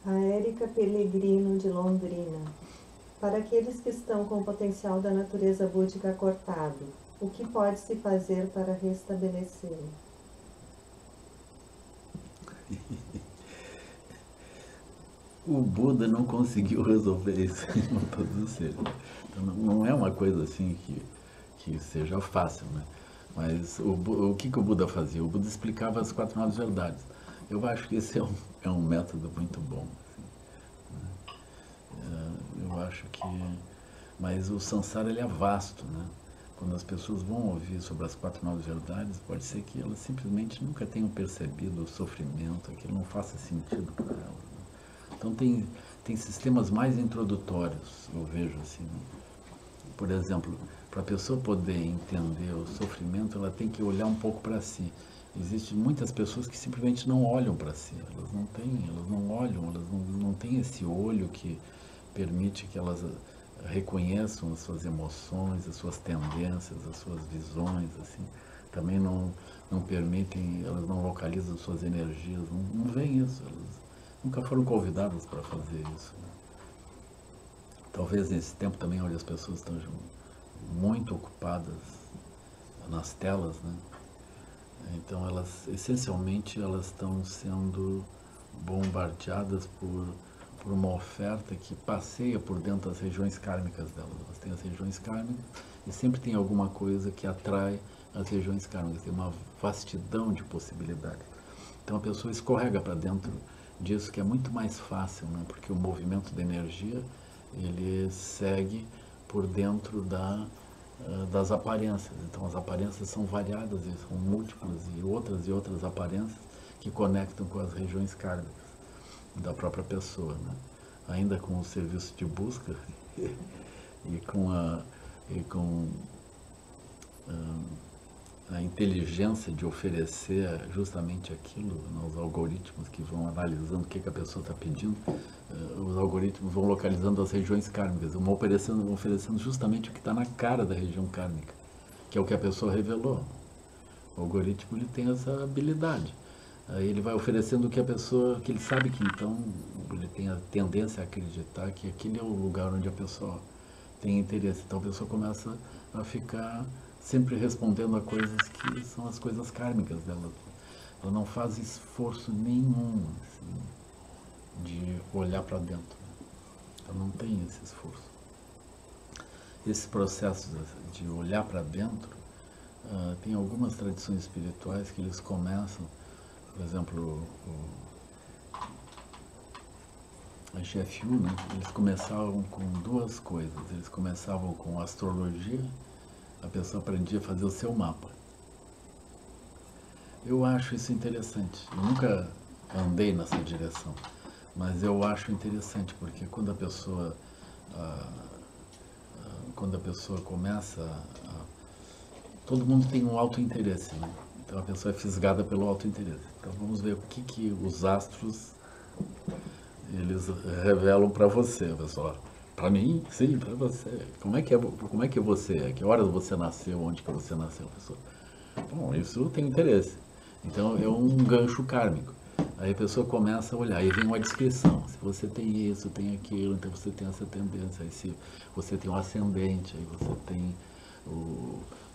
A Érica Pellegrino, de Londrina. Para aqueles que estão com o potencial da natureza búdica cortado, o que pode-se fazer para restabelecê-lo? O Buda não conseguiu resolver isso com todos os seres. Então, não é uma coisa assim que seja fácil, né? Mas o que o Buda fazia? O Buda explicava as quatro novas verdades. Eu acho que esse é um método muito bom. Eu acho que... Mas o samsara ele é vasto, né? Quando as pessoas vão ouvir sobre as quatro novas verdades, pode ser que elas simplesmente nunca tenham percebido o sofrimento, aquilo não faça sentido para elas. Então tem sistemas mais introdutórios, eu vejo assim. Né? Por exemplo, para a pessoa poder entender o sofrimento, ela tem que olhar um pouco para si. Existem muitas pessoas que simplesmente não olham para si, elas não olham, não têm esse olho que permite que elas reconheçam as suas emoções, as suas tendências, as suas visões, assim. Também não permitem, elas não localizam as suas energias, não veem isso, elas nunca foram convidadas para fazer isso. Né? Talvez nesse tempo também onde as pessoas estão muito ocupadas nas telas, né? Então elas, essencialmente, elas estão sendo bombardeadas por uma oferta que passeia por dentro das regiões kármicas delas. Elas têm as regiões kármicas e sempre tem alguma coisa que atrai as regiões kármicas. Tem uma vastidão de possibilidades. Então a pessoa escorrega para dentro disso, que é muito mais fácil, né? Porque o movimento da energia ele segue por dentro das aparências. Então as aparências são variadas e são múltiplas e outras aparências que conectam com as regiões kármicas da própria pessoa, né? Ainda com o serviço de busca e com a inteligência de oferecer justamente aquilo nos algoritmos que vão analisando o que a pessoa está pedindo, os algoritmos vão localizando as regiões kármicas, vão oferecendo justamente o que está na cara da região kármica, que é o que a pessoa revelou. O algoritmo ele tem essa habilidade. Aí ele vai oferecendo o que a pessoa, que ele sabe que então ele tem a tendência a acreditar que aquele é o lugar onde a pessoa tem interesse. Então a pessoa começa a ficar sempre respondendo a coisas que são as coisas kármicas dela. Ela não faz esforço nenhum assim, de olhar para dentro. Ela não tem esse esforço. Esse processo de olhar para dentro, tem algumas tradições espirituais que eles começam, por exemplo, a GFU, né? Eles começavam com duas coisas. Eles começavam com astrologia, a pessoa aprendia a fazer o seu mapa. Eu acho isso interessante. Eu nunca andei nessa direção, mas eu acho interessante porque quando a pessoa começa todo mundo tem um auto-interesse, né? Então a pessoa é fisgada pelo auto-interesse. Então vamos ver o que os astros eles revelam para você, pessoal. Para mim, sim, para você. Como é que você é? Que horas você nasceu? Onde que você nasceu, pessoal? Bom, isso tem interesse. Então é um gancho kármico. Aí a pessoa começa a olhar, aí vem uma descrição. Se você tem isso, tem aquilo, então você tem essa tendência. Aí se você tem um ascendente, aí você tem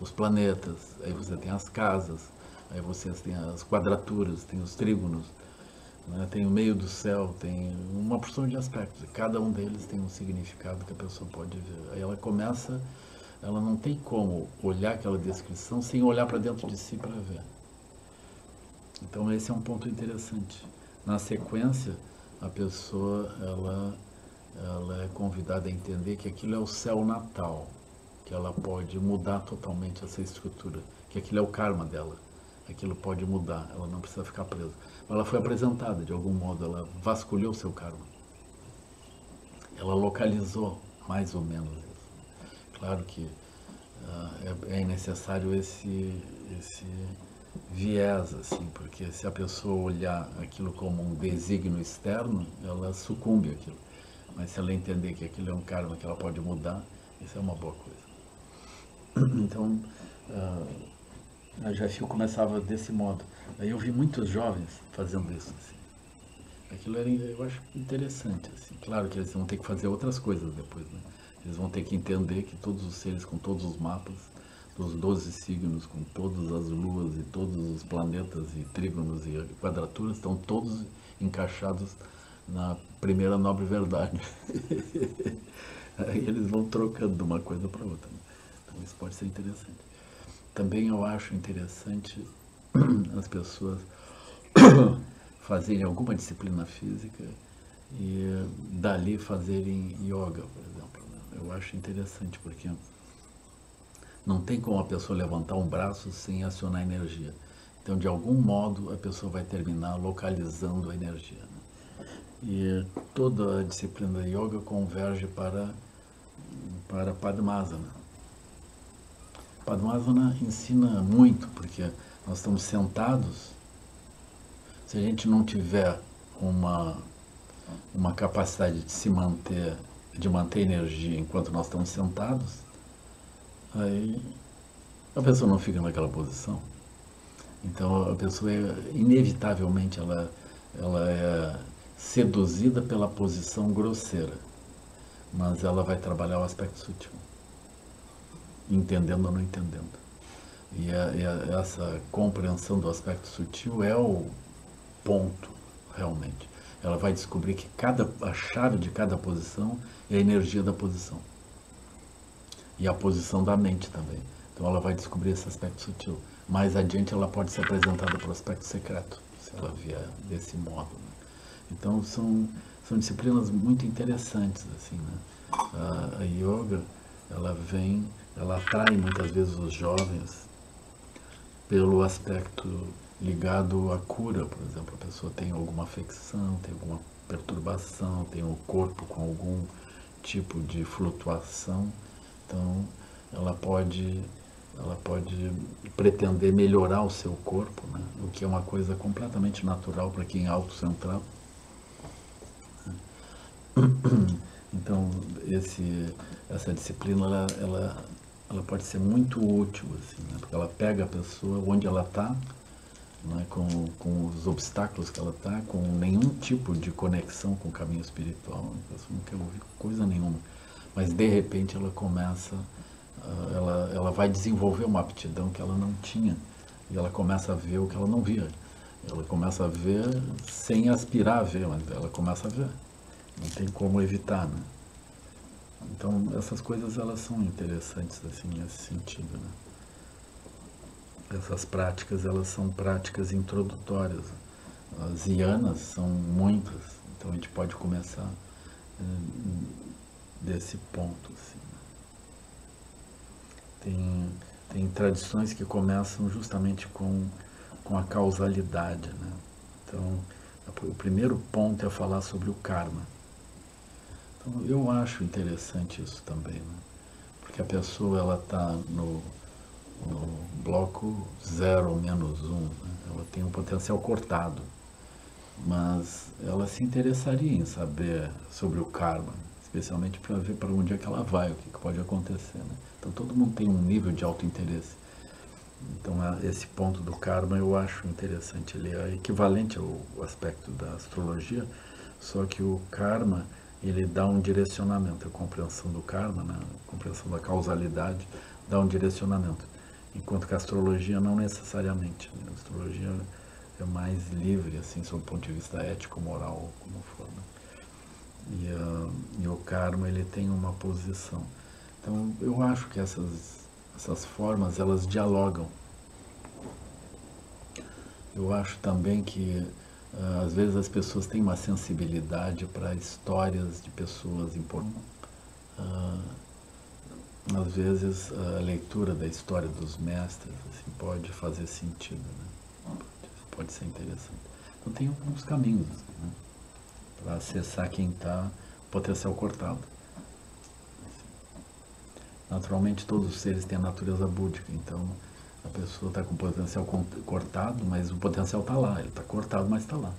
os planetas, aí você tem as casas, aí você tem as quadraturas, tem os trígonos, né? Tem o meio do céu, tem uma porção de aspectos. Cada um deles tem um significado que a pessoa pode ver. Aí ela não tem como olhar aquela descrição sem olhar para dentro de si para ver. Então esse é um ponto interessante. Na sequência, a pessoa ela é convidada a entender que aquilo é o céu natal, que ela pode mudar totalmente essa estrutura, que aquilo é o karma dela, aquilo pode mudar, ela não precisa ficar presa. Ela foi apresentada de algum modo, ela vasculhou o seu karma, ela localizou mais ou menos isso. Claro que é necessário esse viés, assim, porque se a pessoa olhar aquilo como um desígnio externo, ela sucumbe àquilo. Mas se ela entender que aquilo é um karma que ela pode mudar, isso é uma boa coisa. Então, a GFU começava desse modo. Aí eu vi muitos jovens fazendo isso. Assim. Aquilo era, eu acho interessante, assim. Claro que eles vão ter que fazer outras coisas depois, né? Eles vão ter que entender que todos os seres com todos os mapas, dos 12 signos, com todas as luas e todos os planetas e trígonos e quadraturas, estão todos encaixados na primeira nobre verdade. Aí eles vão trocando de uma coisa para outra, né? Então isso pode ser interessante. Também eu acho interessante as pessoas fazerem alguma disciplina física e dali fazerem yoga, por exemplo, né? Eu acho interessante porque não tem como a pessoa levantar um braço sem acionar energia. Então, de algum modo, a pessoa vai terminar localizando a energia, né? E toda a disciplina da yoga converge para Padmasana. Padmasana ensina muito, porque nós estamos sentados. Se a gente não tiver uma capacidade de se manter, de manter energia enquanto nós estamos sentados, aí a pessoa não fica naquela posição. Então a pessoa inevitavelmente ela é seduzida pela posição grosseira, mas ela vai trabalhar o aspecto sutil, entendendo ou não entendendo. E essa compreensão do aspecto sutil é o ponto, realmente. Ela vai descobrir que a chave de cada posição é a energia da posição. E a posição da mente também. Então ela vai descobrir esse aspecto sutil. Mais adiante ela pode ser apresentada para o aspecto secreto, se ela vier desse modo, né? Então são disciplinas muito interessantes, assim, né? A yoga, ela atrai muitas vezes os jovens pelo aspecto ligado à cura, por exemplo. A pessoa tem alguma afecção, tem alguma perturbação, tem o corpo com algum tipo de flutuação, então ela pode pretender melhorar o seu corpo, né? O que é uma coisa completamente natural para quem é autocentrado. Então essa disciplina ela pode ser muito útil, assim, né? Porque ela pega a pessoa onde ela está, né? Com os obstáculos que ela está, com nenhum tipo de conexão com o caminho espiritual. A pessoa não quer ouvir coisa nenhuma, mas de repente ela começa, ela vai desenvolver uma aptidão que ela não tinha, e ela começa a ver o que ela não via. Ela começa a ver sem aspirar a ver, mas ela começa a ver. Não tem como evitar, né? Então essas coisas elas são interessantes, assim, nesse sentido, né? Essas práticas, elas são práticas introdutórias. As yanas são muitas, então a gente pode começar desse ponto, assim, né? Tem tradições que começam justamente com a causalidade, né? Então o primeiro ponto é falar sobre o karma. Então eu acho interessante isso também, né? Porque a pessoa ela está no bloco 0 ou -1, né? Ela tem um potencial cortado, mas ela se interessaria em saber sobre o karma, especialmente para ver para onde é que ela vai, o que pode acontecer, né? Então todo mundo tem um nível de autointeresse. Então esse ponto do karma eu acho interessante, ele é equivalente ao aspecto da astrologia, só que o karma ele dá um direcionamento, a compreensão do karma, né? A compreensão da causalidade dá um direcionamento, enquanto que a astrologia não necessariamente, né? A astrologia é mais livre, assim, sob o ponto de vista ético, moral, como for, né? E o karma ele tem uma posição. Então eu acho que essas formas elas dialogam. Eu acho também que às vezes as pessoas têm uma sensibilidade para histórias de pessoas importantes. Às vezes a leitura da história dos mestres assim, pode fazer sentido, né? Pode ser interessante. Então tem alguns caminhos, né, para acessar quem está potencial cortado. Naturalmente todos os seres têm a natureza búdica, então a pessoa está com o potencial cortado, mas o potencial está lá, ele está cortado, mas está lá.